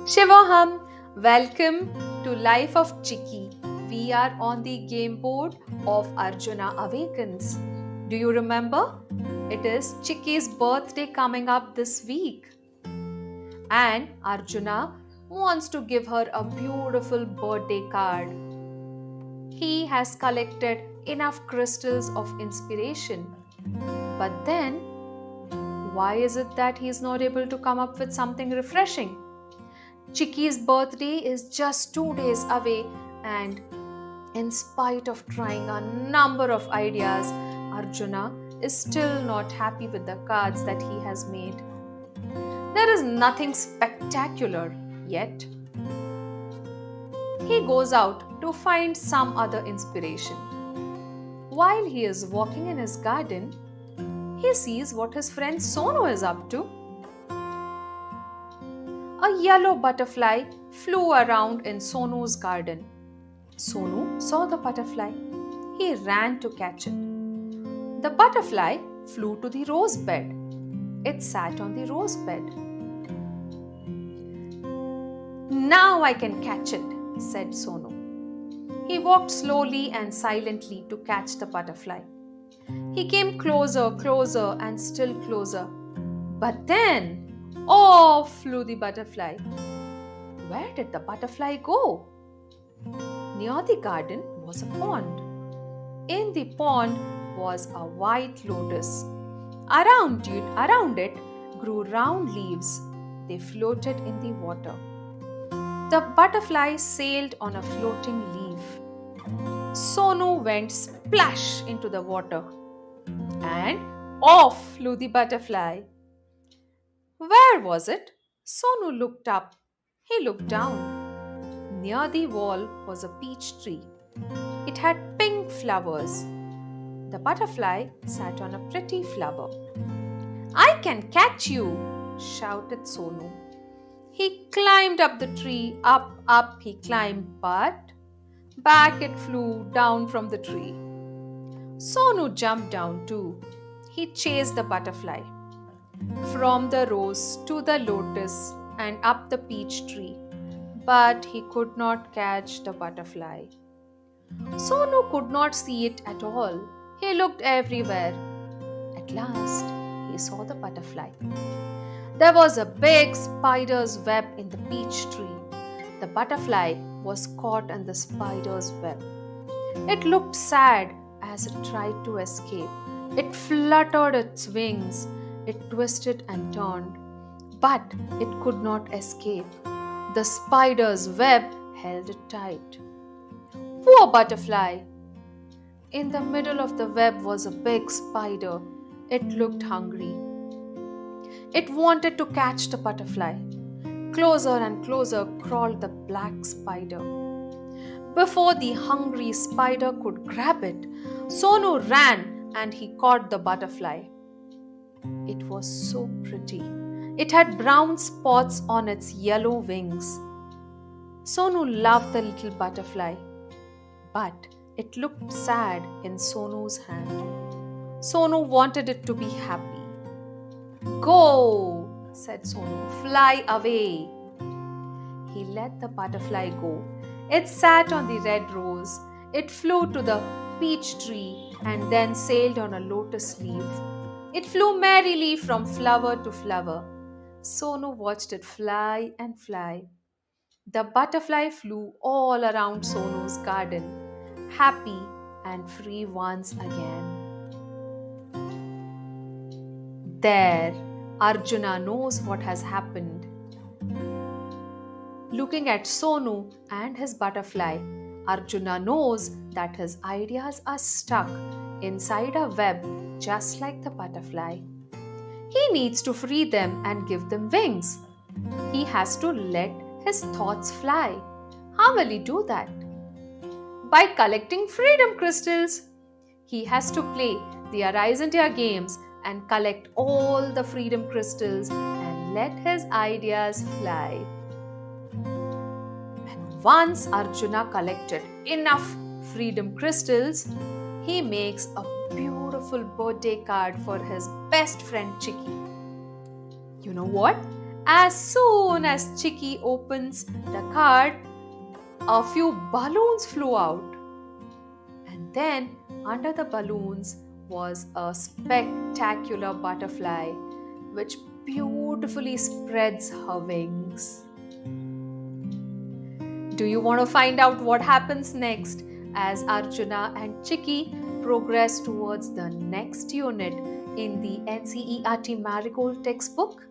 Shivoham, welcome to Life of Chicky. We are on the game board of Arjuna Awakens. Do you remember? It is Chicky's birthday coming up this week. And Arjuna wants to give her a beautiful birthday card. He has collected enough crystals of inspiration. But then, why is it that he is not able to come up with something refreshing? Chicky's birthday is just 2 days away, and in spite of trying a number of ideas, Arjuna is still not happy with the cards that he has made. There is nothing spectacular yet. He goes out to find some other inspiration. While he is walking in his garden, he sees what his friend Sonu is up to. A yellow butterfly flew around in Sonu's garden. Sonu saw the butterfly. He ran to catch it. The butterfly flew to the rose bed. It sat on the rose bed. Now I can catch it, said Sonu. He walked slowly and silently to catch the butterfly. He came closer, and still closer. But then, off flew the butterfly. Where did the butterfly go? Near the garden was a pond. In the pond was a white lotus. Around it grew round leaves. They floated in the water. The butterfly sailed on a floating leaf. Sonu went splash into the water, and off flew the butterfly. Where was it? Sonu looked up. He looked down. Near the wall was a peach tree. It had pink flowers. The butterfly sat on a pretty flower. I can catch you, shouted Sonu. He climbed up the tree, up he climbed, but back it flew down from the tree. Sonu jumped down too. He chased the butterfly from the rose to the lotus and up the peach tree, but he could not catch the butterfly. Sonu could not see it at all. He looked everywhere. At last, he saw the butterfly. There was a big spider's web in the peach tree. The butterfly was caught in the spider's web. It looked sad as it tried to escape. It fluttered its wings. It twisted and turned, but it could not escape. The spider's web held it tight. Poor butterfly! In the middle of the web was a big spider. It looked hungry. It wanted to catch the butterfly. Closer and closer crawled the black spider. Before the hungry spider could grab it, Sonu ran and he caught the butterfly. It was so pretty. It had brown spots on its yellow wings. Sonu loved the little butterfly, but it looked sad in Sonu's hand. Sonu wanted it to be happy. Go, said Sonu, fly away. He let the butterfly go. It sat on the red rose. It flew to the peach tree and then sailed on a lotus leaf. It flew merrily from flower to flower. Sonu watched it fly and fly. The butterfly flew all around Sonu's garden, happy and free once again. There, Arjuna knows what has happened. Looking at Sonu and his butterfly, Arjuna knows that his ideas are stuck inside a web just like the butterfly. He needs to free them and give them wings. He has to let his thoughts fly. How will he do that? By collecting freedom crystals. He has to play the Arise India games and collect all the freedom crystals and let his ideas fly. And once Arjuna collected enough freedom crystals, he makes a beautiful birthday card for his best friend Chicky. You know what? As soon as Chicky opens the card, a few balloons flew out. And then, under the balloons was a spectacular butterfly which beautifully spreads her wings. Do you want to find out what happens next as Arjuna and Chicky progress towards the next unit in the NCERT Marigold textbook?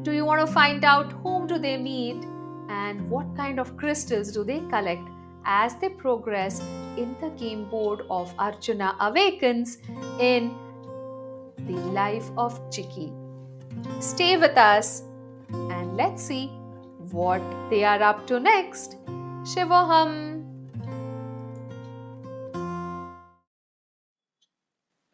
Do you want to find out whom do they meet and what kind of crystals do they collect as they progress in the game board of Arjuna Awakens in the life of Chicky? Stay with us and let's see what they are up to next. Shivoham!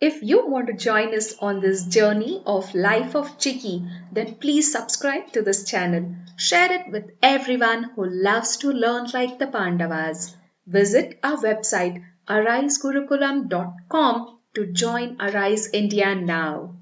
If you want to join us on this journey of life of Chicky, then please subscribe to this channel. Share it with everyone who loves to learn like the Pandavas. Visit our website arisegurukulam.com to join Arise India now.